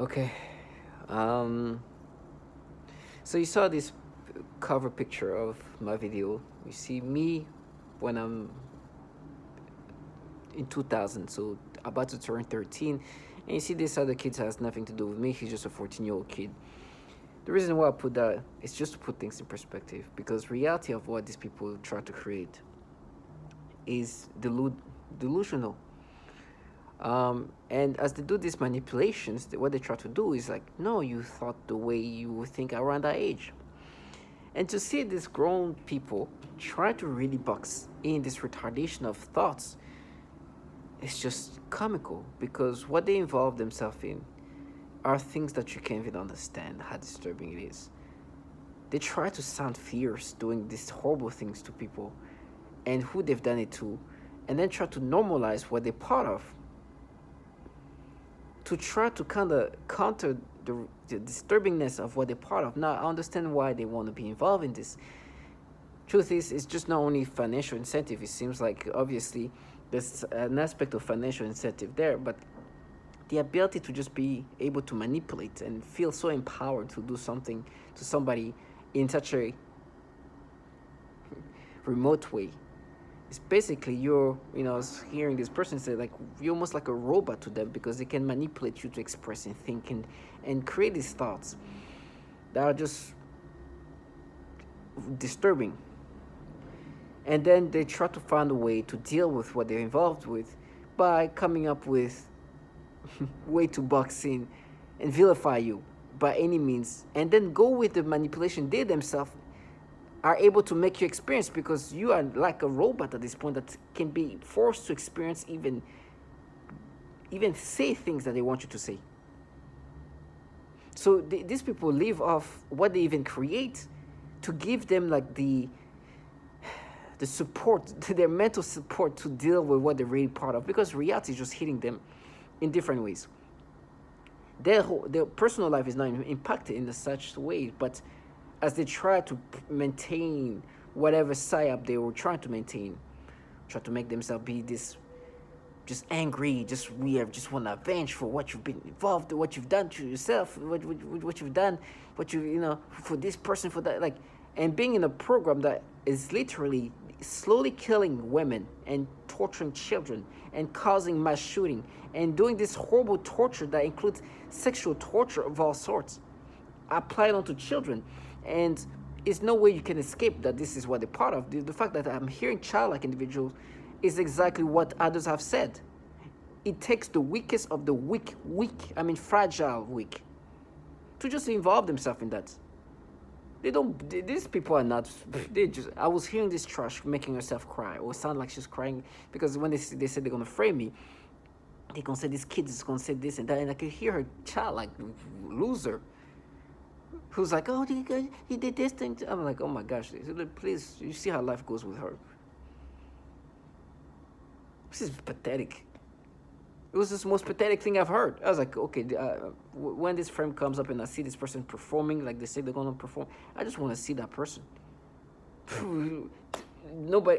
Okay. Um. So you saw this cover picture of my video. You see me when I'm in 2000, so about to turn 13, and you see this other kid has nothing to do with me. He's just a 14-year-old kid. The reason why I put that is just to put things in perspective, because reality of what these people try to create is delusional. And as they do these manipulations, what they try to do is like, no, you thought the way you would think around that age. And to see these grown people try to really box in this retardation of thoughts is just comical, because what they involve themselves in are things that you can't even understand how disturbing it is. They try to sound fierce doing these horrible things to people and who they've done it to, and then try to normalize what they're part of, to try to kind of counter the disturbingness of what they're part of. Now, I understand why they want to be involved in this. Truth is, it's just not only financial incentive. It seems like obviously there's an aspect of financial incentive there, but the ability to just be able to manipulate and feel so empowered to do something to somebody in such a remote way. It's basically I was hearing this person say, like, you're almost like a robot to them, because they can manipulate you to express and think and create these thoughts that are just disturbing. And then they try to find a way to deal with what they're involved with by coming up with way to box in and vilify you by any means, and then go with the manipulation they themselves are able to make you experience, because you are like a robot at this point that can be forced to experience, even say things that they want you to say. So these people live off what they even create to give them like the support, their mental support to deal with what they're really part of, because reality is just hitting them in different ways. Their personal life is not impacted in such way, but as they try to maintain whatever psyop they were trying to maintain, try to make themselves be this just angry, just weird, just want to avenge for what you've been involved, what you've done to yourself, what you've done, what for this person, for that, like, and being in a program that is literally slowly killing women and torturing children and causing mass shooting and doing this horrible torture that includes sexual torture of all sorts applied onto children. And it's no way you can escape that this is what they're part of. The fact that I'm hearing childlike individuals is exactly what others have said. It takes the weakest of the fragile weak, to just involve themselves in that. They don't. These people are not. They just. I was hearing this trash making herself cry, or sound like she's crying, because when they said they're gonna frame me, they gonna say this kid is gonna say this and that, and I could hear her child like loser, who's like, oh, he did this thing. I'm like, oh my gosh, please, you see how life goes with her. This is pathetic. It was the most pathetic thing I've heard. I was like, okay, when this frame comes up and I see this person performing like they say they're gonna perform, I just want to see that person.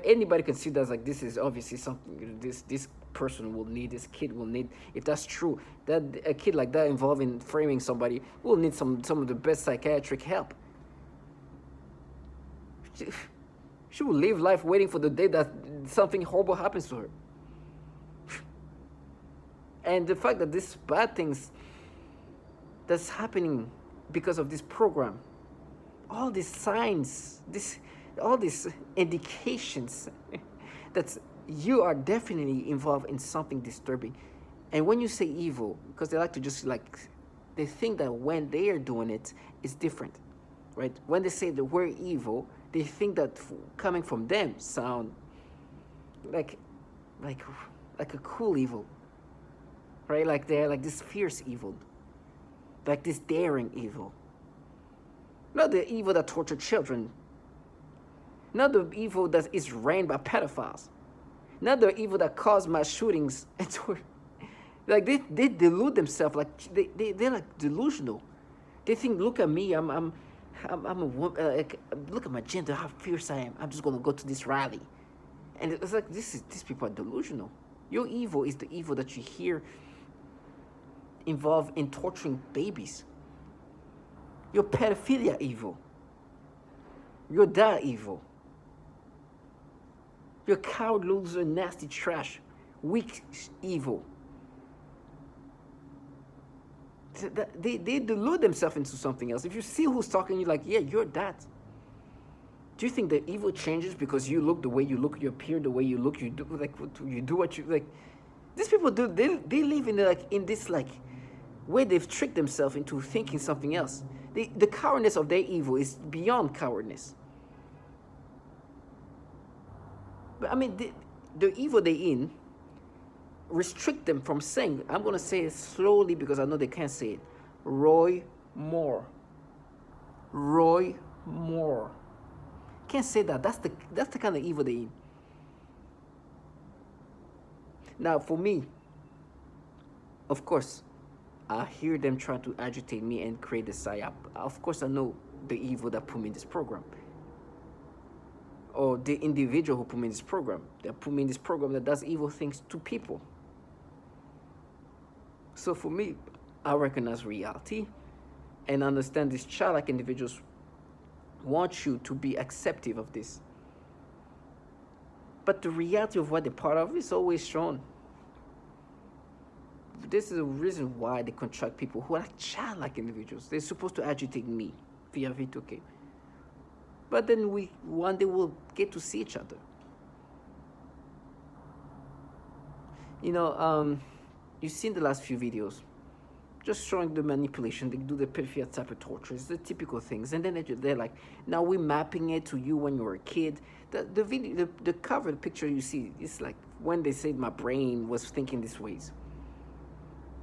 Anybody can see that, like, this is obviously something this person will need, this kid will need. If that's true, that a kid like that involving framing somebody will need some of the best psychiatric help. She will live life waiting for the day that something horrible happens to her. And the fact that these bad things that's happening because of this program, all these signs, all these indications that you are definitely involved in something disturbing. And when you say evil, because they like to just like, they think that when they are doing it, it's different, right? When they say the word evil, they think that coming from them sound like a cool evil, right? Like they're like this fierce evil, like this daring evil. Not the evil that tortured children. Not the evil that is ran by pedophiles. Not the evil that caused mass shootings and torture. Like they delude themselves. Like they're like delusional. They think, look at me. I'm a woman. Look at my gender. How fierce I am. I'm just gonna go to this rally. And it's like these people are delusional. Your evil is the evil that you hear involved in torturing babies. You're pedophilia evil. You're that evil. You're coward, loser, nasty trash, weak evil. They delude themselves into something else. If you see who's talking, you're like, yeah, you're that. Do you think the evil changes because you look the way you look, you appear the way you look, you do what you like? These people do. They live in this way they've tricked themselves into thinking something else. The cowardness of their evil is beyond cowardness. But I mean, the evil they in restrict them from saying. I'm gonna say it slowly because I know they can't say it. Roy Moore. Roy Moore. Can't say that. That's the kind of evil they in. Now, for me, of course, I hear them trying to agitate me and create a psyop. Of course, I know the evil that put me in this program, or the individual who put me in this program. That put me in this program that does evil things to people. So for me, I recognize reality and understand these childlike individuals want you to be accepting of this. But the reality of what they're part of is always shown. This is the reason why they contract people who are childlike individuals. They're supposed to agitate me via V2K. But then one day we'll get to see each other. You've seen the last few videos, just showing the manipulation. They do the pedophilia type of torture. It's the typical things. And then they're like, now we're mapping it to you when you were a kid. The video, the cover, the picture you see, it's like when they said my brain was thinking these ways.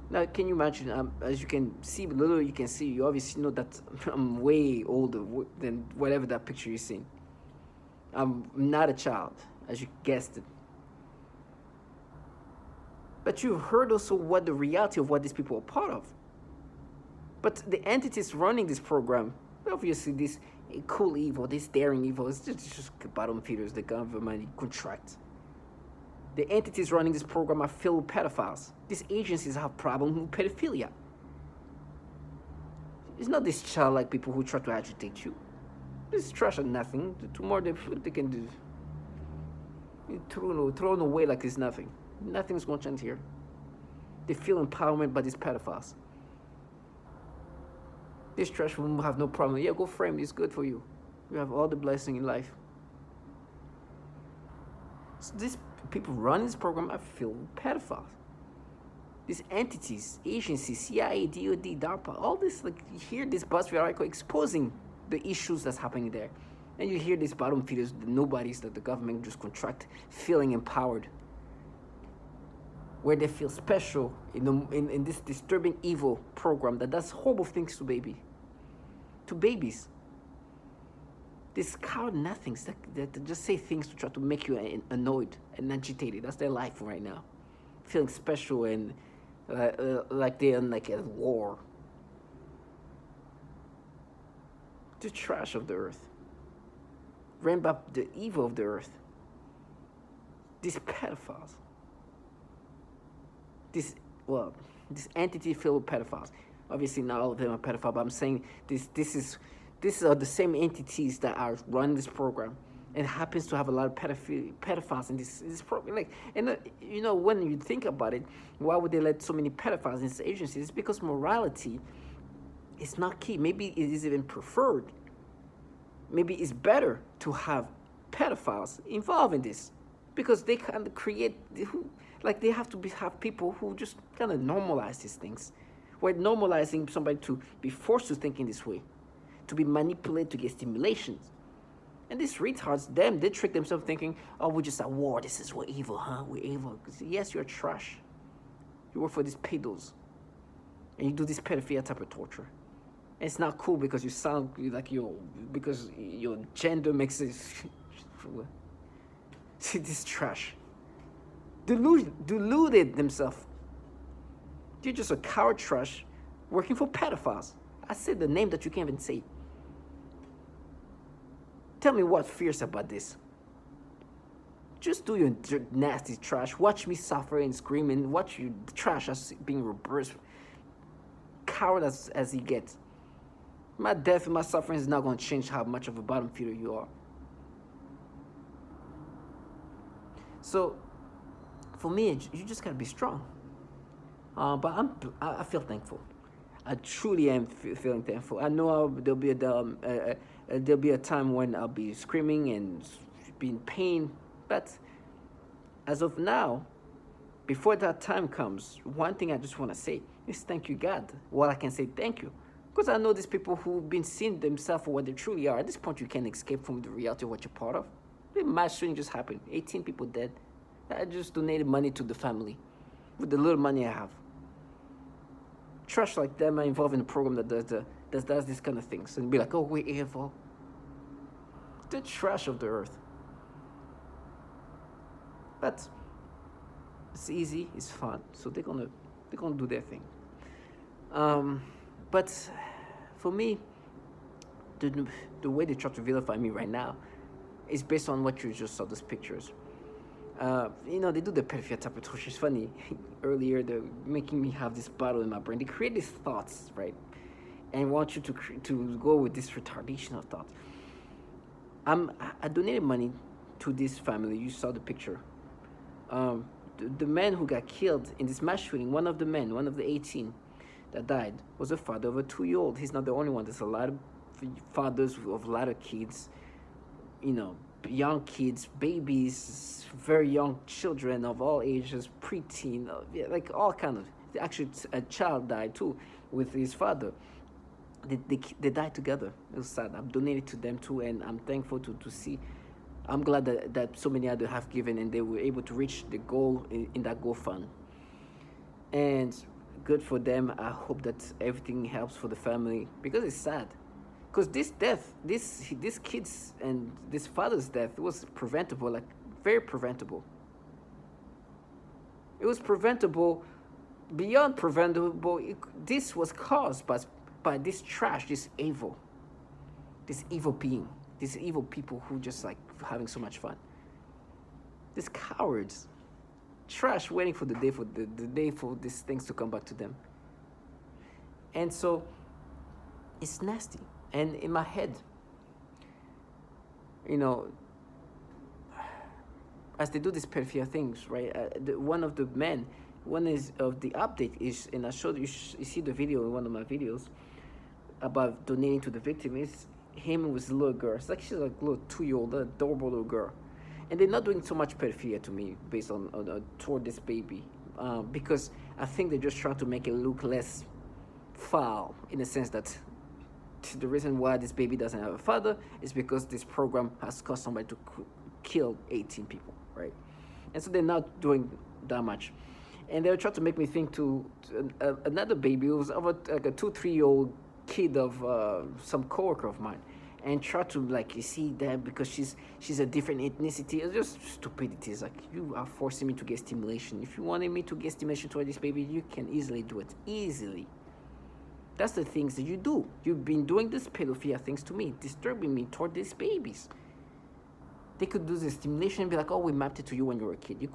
Now, can you imagine, as you can see, little you can see, you obviously know that I'm way older than whatever that picture you're seeing. I'm not a child, as you guessed it. But you've heard also what the reality of what these people are part of. But the entities running this program, obviously this cool evil, this daring evil, it's just bottom feeders, the government contract. The entities running this program are filled with pedophiles. These agencies have problems with pedophilia. It's not these childlike people who try to agitate you. This trash and nothing. The more they can do. Thrown away like it's nothing. Nothing's going to change here. They feel empowerment by these pedophiles. This trash will have no problem. Yeah, go frame. It's good for you. You have all the blessing in life. So these people running this program are filled with pedophiles. These entities, agencies, CIA, DOD, DARPA, all this, you hear this BuzzFeed article exposing the issues that's happening there. And you hear these bottom feeders, the nobodies that the government just contract, feeling empowered. Where they feel special in this disturbing evil program that does horrible things to babies. These coward nothings that just say things to try to make you annoyed and agitated. That's their life right now. Feeling special and like they're in like a war. The trash of the earth. Ramp up the evil of the earth. These pedophiles. This entity filled with pedophiles. Obviously, not all of them are pedophiles, but I'm saying these are the same entities that are running this program, and happens to have a lot of pedophiles in this program. When you think about it, why would they let so many pedophiles in these agencies? It's because morality is not key. Maybe it is even preferred. Maybe it's better to have pedophiles involved in this, because they kind of create they have to have people who just kind of normalize these things. We're normalizing somebody to be forced to think in this way, to be manipulated to get stimulations. And these retards, they trick themselves thinking, oh, we're just at war. This is we're evil, huh? We're evil. Yes, you're trash. You work for these pedos. And you do this pedophilia type of torture. And it's not cool because you sound like because your gender makes it. See, this trash. Deluded themselves. You're just a coward trash working for pedophiles. I said the name that you can't even say. Tell me what fierce about this. Just do your nasty trash. Watch me suffer and scream and watch your trash as being reversed. coward as he gets. My death and my suffering is not going to change how much of a bottom feeder you are. So, for me, you just gotta be strong. But I feel thankful. I truly am feeling thankful. I know there'll be a time when I'll be screaming and be in pain, but as of now, before that time comes, one thing I just want to say is thank you, God. Well, I can say thank you. Because I know these people who've been seeing themselves for what they truly are. At this point, you can't escape from the reality of what you're part of. The mass shooting just happened. 18 people dead. I just donated money to the family with the little money I have. Trash like them are involved in a program that does this kind of things. And be like, oh, we're evil. The trash of the earth. But it's easy, it's fun. So they're gonna do their thing. But for me, the way they try to vilify me right now is based on what you just saw, those pictures. They do the perfect type, which is funny. Earlier, they're making me have this battle in my brain. They create these thoughts, right? And want you to go with this retardation of thoughts. I donated money to this family. You saw the picture. The man who got killed in this mass shooting, one of the 18 that died, was a father of a 2-year-old. He's not the only one. There's a lot of fathers of a lot of kids, young kids, babies, very young children of all ages, preteen, like all kind of. Actually, a child died too with his father. They died together. It was sad. I'm donated to them too, and I'm thankful to see. I'm glad that so many others have given and they were able to reach the goal in that goal fund. And good for them. I hope that everything helps for the family because it's sad. Because this death, this kid's and this father's death was preventable, like very preventable. It was preventable, beyond preventable. This was caused by this trash, this evil being, these evil people who just like having so much fun. These cowards, trash, waiting for the day for these things to come back to them. And so, it's nasty. And in my head, as they do these pedophilia things, right? One of the update is, and I showed you see the video in one of my videos about donating to the victim. Is him with a little girl. It's like she's like a little 2-year-old, adorable little girl, and they're not doing so much pedophilia to me based on toward this baby, because I think they're just trying to make it look less foul in the sense that the reason why this baby doesn't have a father is because this program has caused somebody to kill 18 people, right? And so they're not doing that much. And they were trying to make me think to another baby who was like a 2-3-year-old kid of some coworker of mine, and try to you see that because she's a different ethnicity. It's just stupidity. It's like, you are forcing me to get stimulation. If you wanted me to get stimulation toward this baby, you can easily do it. Easily. That's the things that you do. You've been doing this pedophilia things to me, disturbing me toward these babies. They could do the stimulation and be like, oh, we mapped it to you when you were a kid. You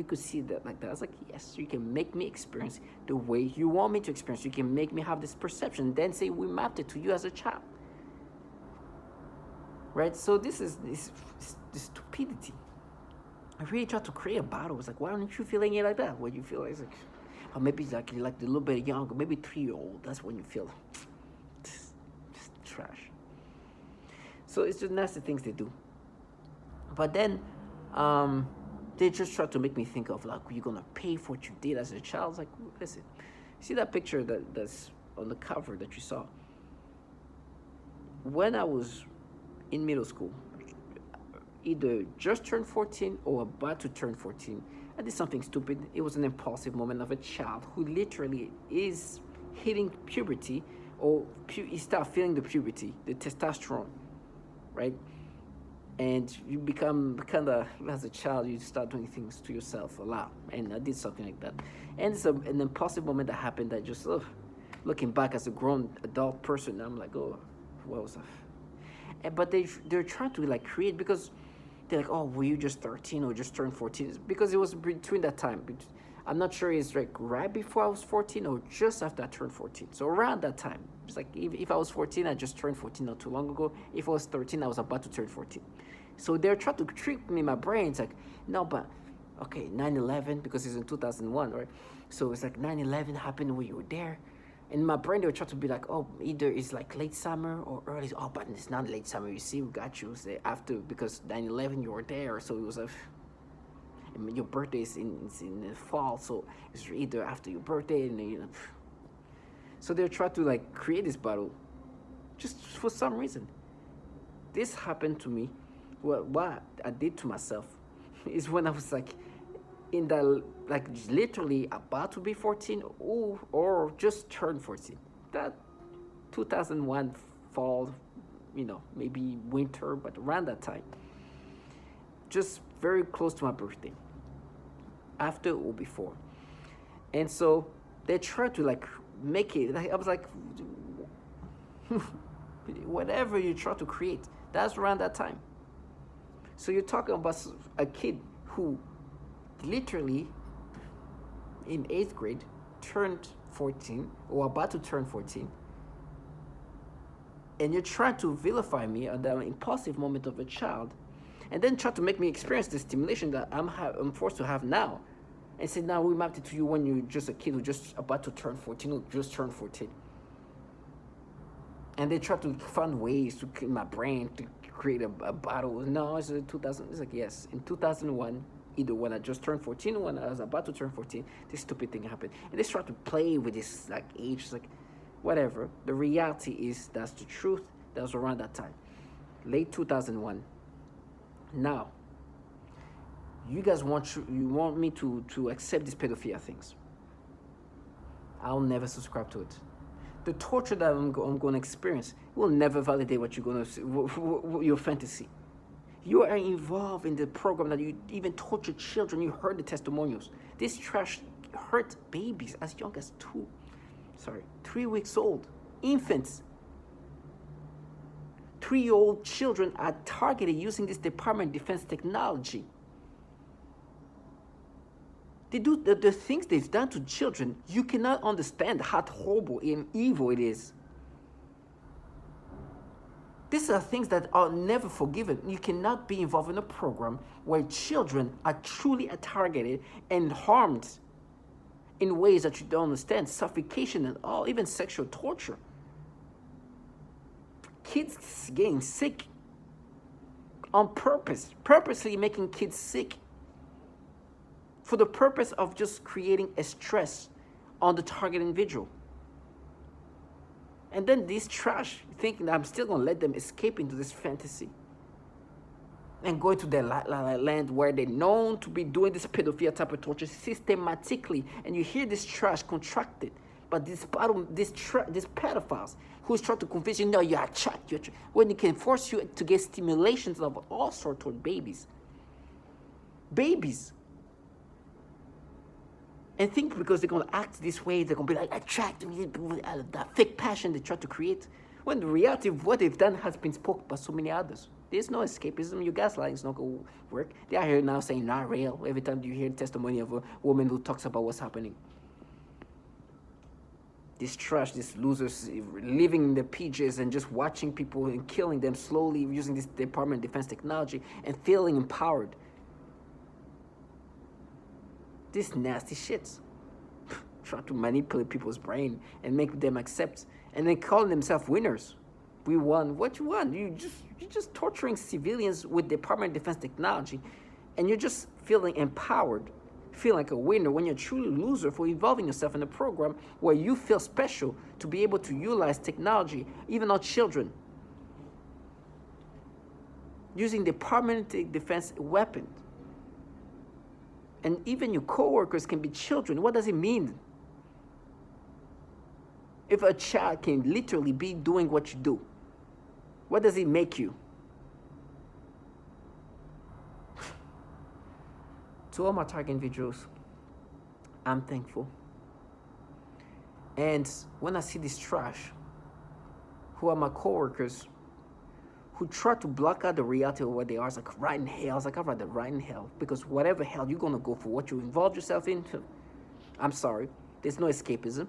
could see that like that. I was like, yes, you can make me experience the way you want me to experience. You can make me have this perception, then say we mapped it to you as a child. Right? So this is this stupidity. I really tried to create a battle. It's like, why aren't you feeling it like that? What you feel is like, or maybe it's like a little bit younger, maybe 3-year-old. That's when you feel just trash. So it's just nasty things they do. But then they just try to make me think of like, you're gonna pay for what you did as a child. It's like, listen, see that picture that's on the cover that you saw? When I was in middle school, either just turned 14 or about to turn 14, I did something stupid. It was an impulsive moment of a child who literally is hitting puberty, or you start feeling the puberty, the testosterone, right? And you become kind of, as a child, you start doing things to yourself a lot. And I did something like that. And it's an impulsive moment that happened that just, looking back as a grown adult person, I'm like, oh, what was that? But they're trying to like create, because they're like, oh, were you just 13 or just turned 14? Because it was between that time. I'm not sure it's like right before I was 14 or just after I turned 14. So around that time, it's like if I was 14, I just turned 14 not too long ago. If I was 13, I was about to turn 14. So they're trying to trick me in my brain. It's like, no, but okay, 9/11, because it's in 2001, right? So it's like 9/11 happened when you were there. In my brain, they were trying to be like, oh, either it's like late summer or early. Oh, but it's not late summer. You see, we got you. Say after, because 9/11 you were there. So it was a, your birthday is in the fall. So it's either after your birthday and you know. So they're trying to like create this battle just for some reason. This happened to me. Well, what I did to myself is when I was like in the like literally about to be 14 or just turned 14. That 2001 fall, you know, maybe winter, but around that time. Just very close to my birthday. After or before. And so they tried to like make it. I was like, whatever you try to create, that's around that time. So you're talking about a kid who literally in 8th grade turned 14 or about to turn 14, and you're trying to vilify me at the impulsive moment of a child, and then try to make me experience the stimulation that I'm forced to have now, and say now we mapped it to you when you're just a kid who just about to turn 14 or just turned 14. And they try to find ways to in my brain to create a battle. No, it's 2000. It's like, yes, in 2001, either when I just turned 14 or when I was about to turn 14, this stupid thing happened. And they start to play with this like age, it's like whatever. The reality is that's the truth. That was around that time, late 2001. Now, you guys want me to accept these pedophilia things. I'll never subscribe to it. The torture that I'm going to experience will never validate what you're going to your fantasy. You are involved in the program that you even torture children. You heard the testimonials. This trash hurt babies as young as 3 weeks old, infants. 3-year-old children are targeted using this Department of Defense technology. They do the things they've done to children. You cannot understand how horrible and evil it is. These are things that are never forgiven. You cannot be involved in a program where children are truly targeted and harmed in ways that you don't understand. Suffocation and all, even sexual torture. Kids getting sick on purpose, purposely making kids sick for the purpose of just creating a stress on the target individual. And then this trash thinking that I'm still going to let them escape into this fantasy and go into their land where they're known to be doing this pedophilia type of torture systematically. And you hear this trash contracted, but these pedophiles who's trying to convince you, no, you're attracted, when it can force you to get stimulations of all sorts of babies. And think because they're going to act this way, they're going to be like attracting that fake passion they try to create. When the reality of what they've done has been spoken by so many others. There's no escapism. Your gaslighting is not going to work. They are here now saying not real. Every time you hear testimony of a woman who talks about what's happening. This trash, these losers living in the PJs and just watching people and killing them slowly using this Department of Defense technology and feeling empowered. This nasty shit. Try to manipulate people's brain and make them accept, and then calling themselves winners. We won. What you won? You're just torturing civilians with Department of Defense technology, and you're just feeling empowered, feel like a winner when you're truly a loser for involving yourself in a program where you feel special to be able to utilize technology, even on children, using Department of Defense weapons. And even your coworkers can be children. What does it mean? If a child can literally be doing what you do, what does it make you? To all my target individuals, I'm thankful. And when I see this trash, who are my coworkers, who try to block out the reality of what they are, it's like right in hell. It's like, I'd rather right in hell, because whatever hell you're gonna go for what you involve yourself into, I'm sorry. There's no escapism.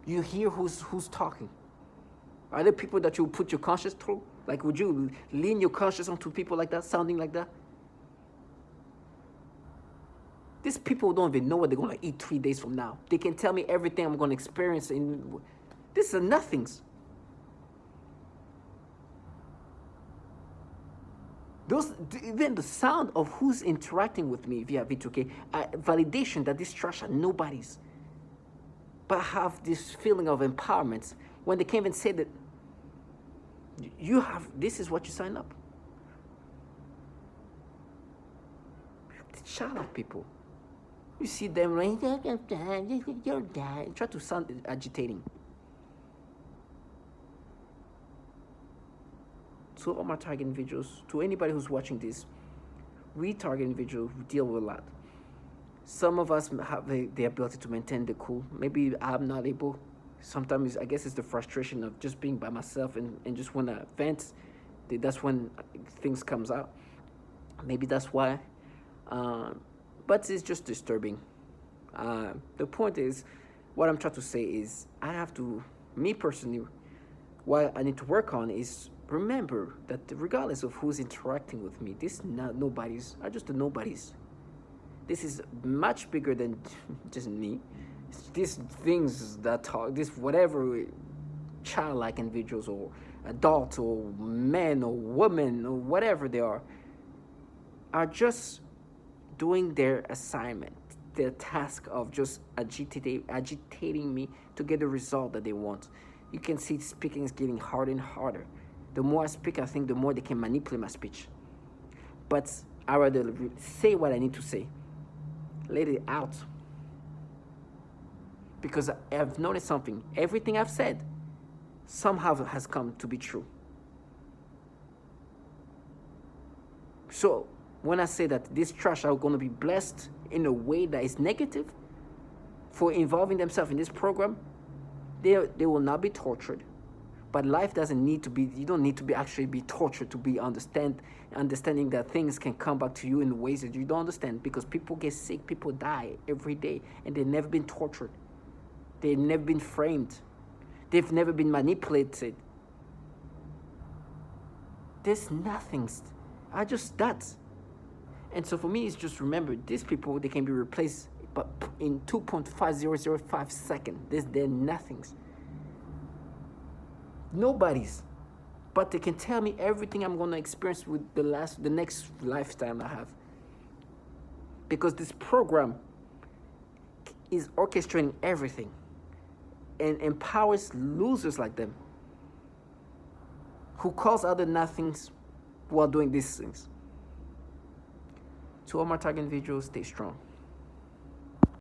You hear who's talking. Are there people that you put your conscience through? Like, would you lean your conscience onto people like that, sounding like that? These people don't even know what they're going to eat 3 days from now. They can tell me everything I'm going to experience. These are nothings. Even the sound of who's interacting with me via V2K, validation that these trash are nobody's. But I have this feeling of empowerment when they can't even say that you have, this is what you sign up. Shut up, people. You see them like, you're dead. Try to sound agitating. To all my target individuals, to anybody who's watching this, we target individuals who deal with a lot. Some of us have the ability to maintain the cool. Maybe I'm not able. Sometimes I guess it's the frustration of just being by myself and just when I vent, that's when things comes out. Maybe that's why. But it's just disturbing. The point is, what I'm trying to say is, I have to, me personally, what I need to work on is remember that regardless of who's interacting with me, these nobodies are just the nobodies. This is much bigger than just me. These things that talk, this whatever childlike individuals or adults or men or women or whatever they are just doing their assignment, their task of just agitating me to get the result that they want. You can see speaking is getting harder and harder. The more I speak, I think the more they can manipulate my speech. But I rather say what I need to say. Let it out. Because I've noticed something. Everything I've said somehow has come to be true. So when I say that these trash are going to be blessed in a way that is negative for involving themselves in this program, they will not be tortured. But life doesn't need to be, you don't need to be actually be tortured to be understanding that things can come back to you in ways that you don't understand, because people get sick, people die every day, and they've never been tortured. They've never been framed. They've never been manipulated. There's nothing. I just that. And so for me, it's just remember, these people, they can be replaced but in 2.5005 seconds. They're nothings. Nobody's. But they can tell me everything I'm going to experience with the next lifetime I have. Because this program is orchestrating everything and empowers losers like them who cause other nothings while doing these things. To all my target individuals, stay strong.